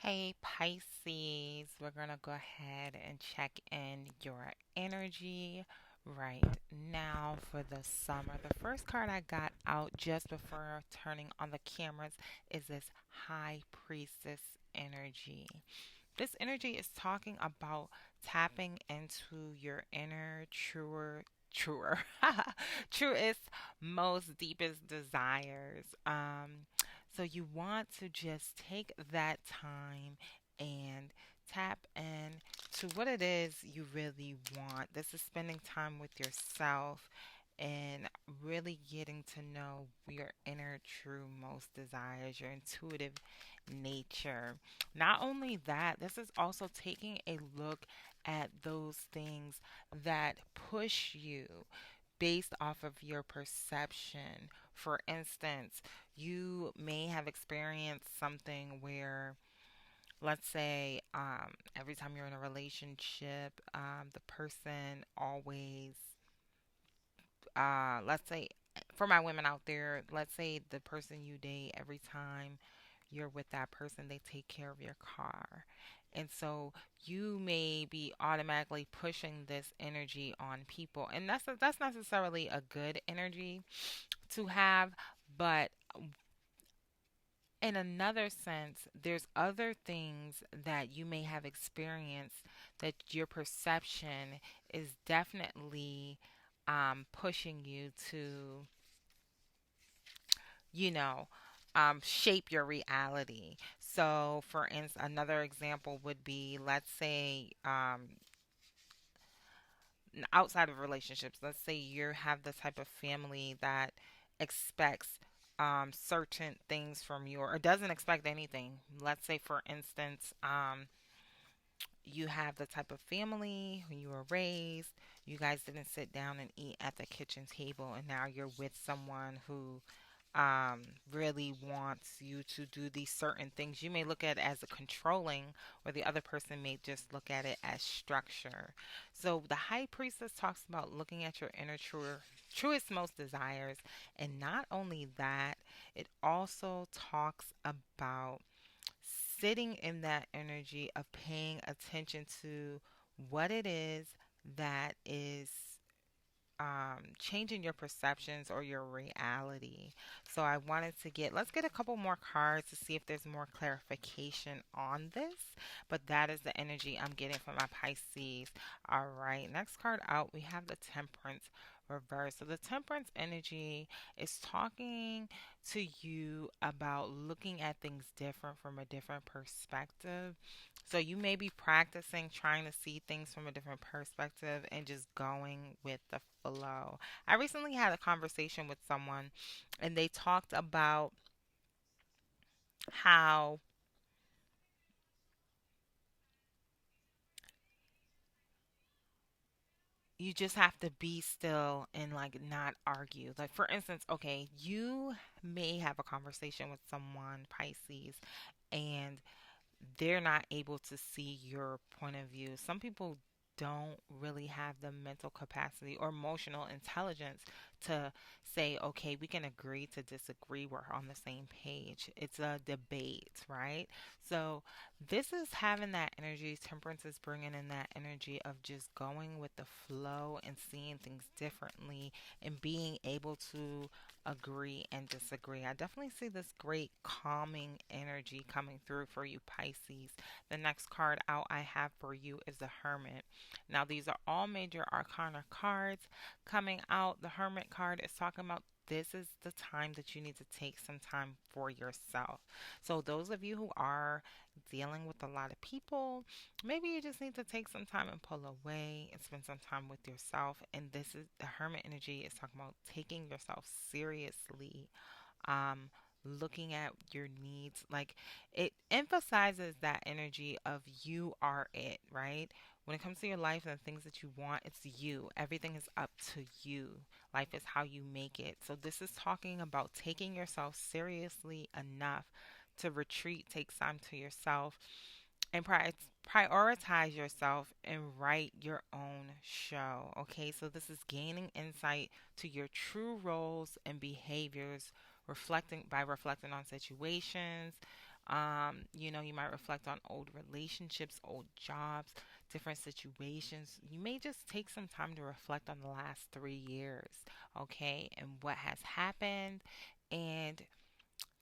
Hey Pisces, we're going to go ahead and check in your energy right now for the summer. The first card I got out just before turning on the cameras is this High Priestess energy. This energy is talking about tapping into your inner, truer, truest, most deepest desires. So you want to just take that time and tap in to what it is you really want. This is spending time with yourself and really getting to know your inner, true, most desires, your intuitive nature. Not only that, this is also taking a look at those things that push you based off of your perception. For instance, you may have experienced something where, let's say, every time you're in a relationship, the person always, let's say, for my women out there, let's say the person you date, every time you're with that person, they take care of your car. And so you may be automatically pushing this energy on people. And that's necessarily a good energy to have, but in another sense, there's other things that you may have experienced that your perception is definitely pushing you to, you know, shape your reality. So, for instance, another example would be, let's say, outside of relationships, let's say you have the type of family that expects certain things from you or doesn't expect anything. Let's say, for instance, you have the type of family when you were raised, you guys didn't sit down and eat at the kitchen table, and now you're with someone who really wants you to do these certain things. You may look at it as a controlling, or the other person may just look at it as structure. So the high priestess talks about looking at your inner truest, most desires, and not only that, it also talks about sitting in that energy of paying attention to what it is that is changing your perceptions or your reality. So I wanted to let's get a couple more cards to see if there's more clarification on this. But that is the energy I'm getting from my Pisces. All right, next card out, we have the Temperance reverse. So the Temperance energy is talking to you about looking at things different from a different perspective. So you may be practicing trying to see things from a different perspective and just going with the flow. I recently had a conversation with someone and they talked about how you just have to be still and like not argue. Like, for instance, okay, you may have a conversation with someone, Pisces, and they're not able to see your point of view. Some people don't really have the mental capacity or emotional intelligence to say, okay, we can agree to disagree. We're on the same page. It's a debate, right? So, this is having that energy. Temperance is bringing in that energy of just going with the flow and seeing things differently and being able to agree and disagree. I definitely see this great calming energy coming through for you, Pisces. The next card out I have for you is the Hermit. Now, these are all major arcana cards coming out. The Hermit card is talking about this is the time that you need to take some time for yourself. So, those of you who are dealing with a lot of people, maybe you just need to take some time and pull away and spend some time with yourself. And this is the Hermit energy is talking about taking yourself seriously, um, looking at your needs. Like, it emphasizes that energy of you are it, right? When it comes to your life and the things that you want, it's you. Everything is up to you. Life is how you make it. So, this is talking about taking yourself seriously enough to retreat, take time to yourself, and prioritize yourself and write your own show. Okay, so this is gaining insight to your true roles and behaviors, reflecting on situations, You might reflect on old relationships, old jobs, different situations. You may just take some time to reflect on the last 3 years, okay, and what has happened, and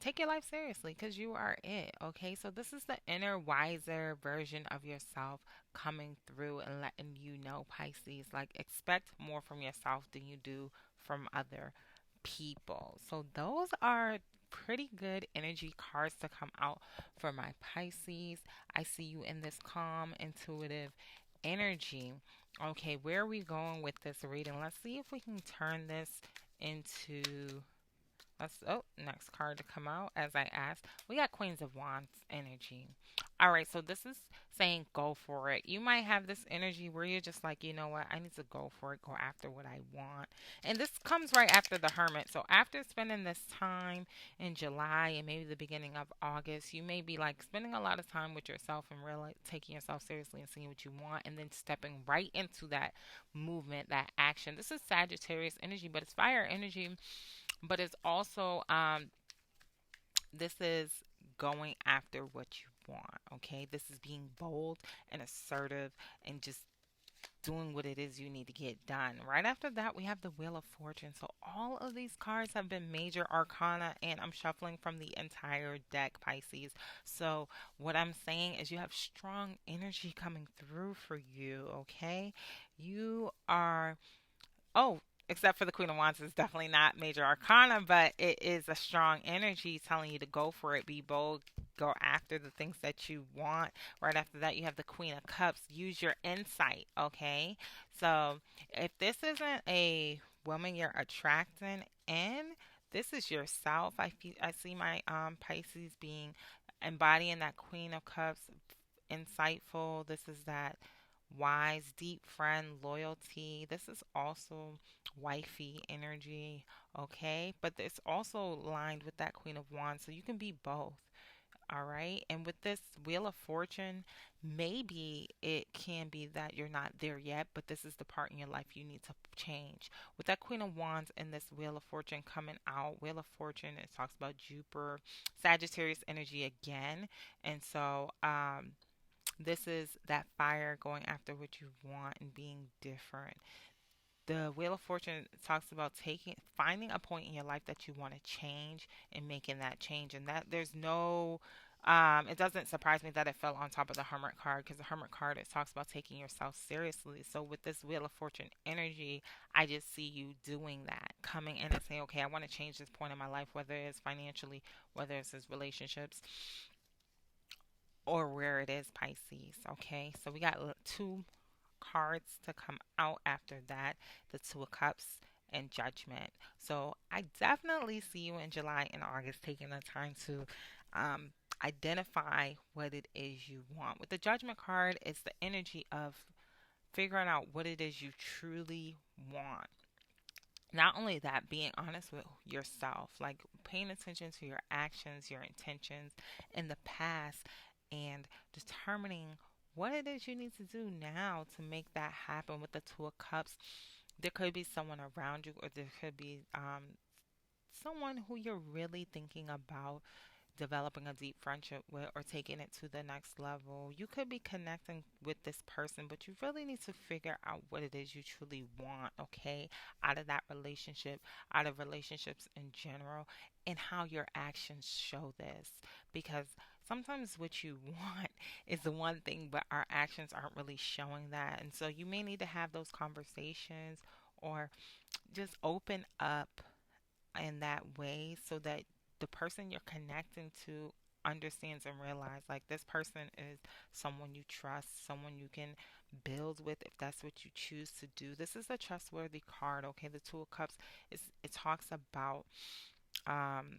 take your life seriously because you are it, okay? So, this is the inner, wiser version of yourself coming through and letting you know, Pisces, like, expect more from yourself than you do from other people. So, those are pretty good energy cards to come out for my Pisces. I see you in this calm, intuitive energy. Okay, where are we going with this reading? Let's see if we can turn this into next card to come out as I asked. We got Queens of Wands energy. All right, so this is saying go for it. You might have this energy where you're just like, you know what, I need to go for it, go after what I want. And this comes right after the Hermit. So after spending this time in July and maybe the beginning of August, you may be like spending a lot of time with yourself and really taking yourself seriously and seeing what you want and then stepping right into that movement, that action. This is Sagittarius energy, but it's fire energy, but it's also this is going after what you want, okay? This is being bold and assertive and just doing what it is you need to get done. Right after that, we have the Wheel of Fortune. So all of these cards have been major arcana, and I'm shuffling from the entire deck, Pisces. So what I'm saying is you have strong energy coming through for you, okay? You are Oh, except for the Queen of Wands is definitely not major arcana, but it is a strong energy telling you to go for it, be bold, go after the things that you want. Right after that, you have the Queen of Cups. Use your insight, okay? So if this isn't a woman you're attracting in, this is yourself. I see my Pisces being embodying that Queen of Cups, insightful. This is that wise, deep friend, loyalty. This is also wifey energy, okay? But it's also lined with that Queen of Wands, so you can be both. All right. And with this Wheel of Fortune, maybe it can be that you're not there yet, but this is the part in your life you need to change. With that Queen of Wands and this Wheel of Fortune coming out, Wheel of Fortune, it talks about Jupiter, Sagittarius energy again. And so, this is that fire going after what you want and being different. The Wheel of Fortune talks about finding a point in your life that you want to change and making that change. And that there's no, it doesn't surprise me that it fell on top of the Hermit card, because the Hermit card, it talks about taking yourself seriously. So with this Wheel of Fortune energy, I just see you doing that, coming in and saying, okay, I want to change this point in my life, whether it's financially, whether it's relationships, or where it is, Pisces. Okay, so we got two cards to come out after that, the Two of Cups and Judgment. So I definitely see you in July and August taking the time to um, identify what it is you want. With the Judgment card, it's the energy of figuring out what it is you truly want. Not only that, being honest with yourself, like paying attention to your actions, your intentions in the past, and determining what it is you need to do now to make that happen. With the Two of Cups, there could be someone around you, or there could be someone who you're really thinking about developing a deep friendship with or taking it to the next level. You could be connecting with this person, but you really need to figure out what it is you truly want, okay, out of that relationship, out of relationships in general, and how your actions show this. Because sometimes what you want is the one thing, but our actions aren't really showing that. And so you may need to have those conversations or just open up in that way so that the person you're connecting to understands and realize like this person is someone you trust, someone you can build with if that's what you choose to do. This is a trustworthy card, okay? The Two of Cups is it talks about um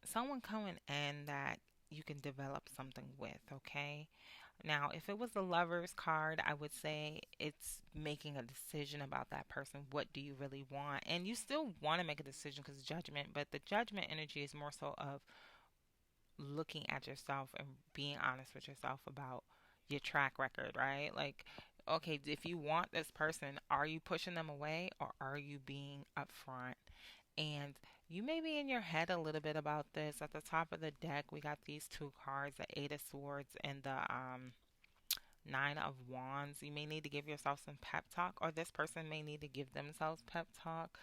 someone coming in that you can develop something with, okay? Now, if it was the Lover's card, I would say it's making a decision about that person. What do you really want? And you still want to make a decision because judgment, but the judgment energy is more so of looking at yourself and being honest with yourself about your track record, right? Like, okay, if you want this person, are you pushing them away or are you being upfront? And You may be in your head a little bit about this. At the top of the deck, we got these two cards, the Eight of Swords and the Nine of Wands. You may need to give yourself some pep talk, or this person may need to give themselves pep talk.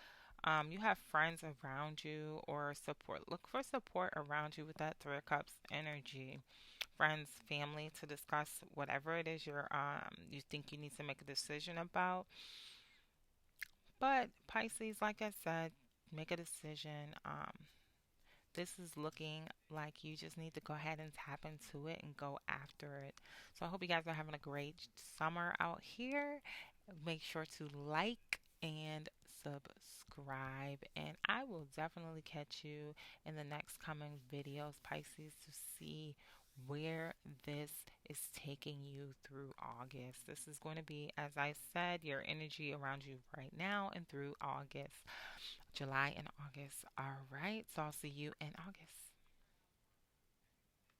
You have friends around you or support. Look for support around you with that Three of Cups energy. Friends, family to discuss whatever it is you think you need to make a decision about. But Pisces, like I said, make a decision. This is looking like you just need to go ahead and tap into it and go after it. So I hope you guys are having a great summer out here. Make sure to like and subscribe. And I will definitely catch you in the next coming videos, Pisces, to see where this is taking you through August. This is going to be, as I said, your energy around you right now and through August. July and August. All right. So I'll see you in August.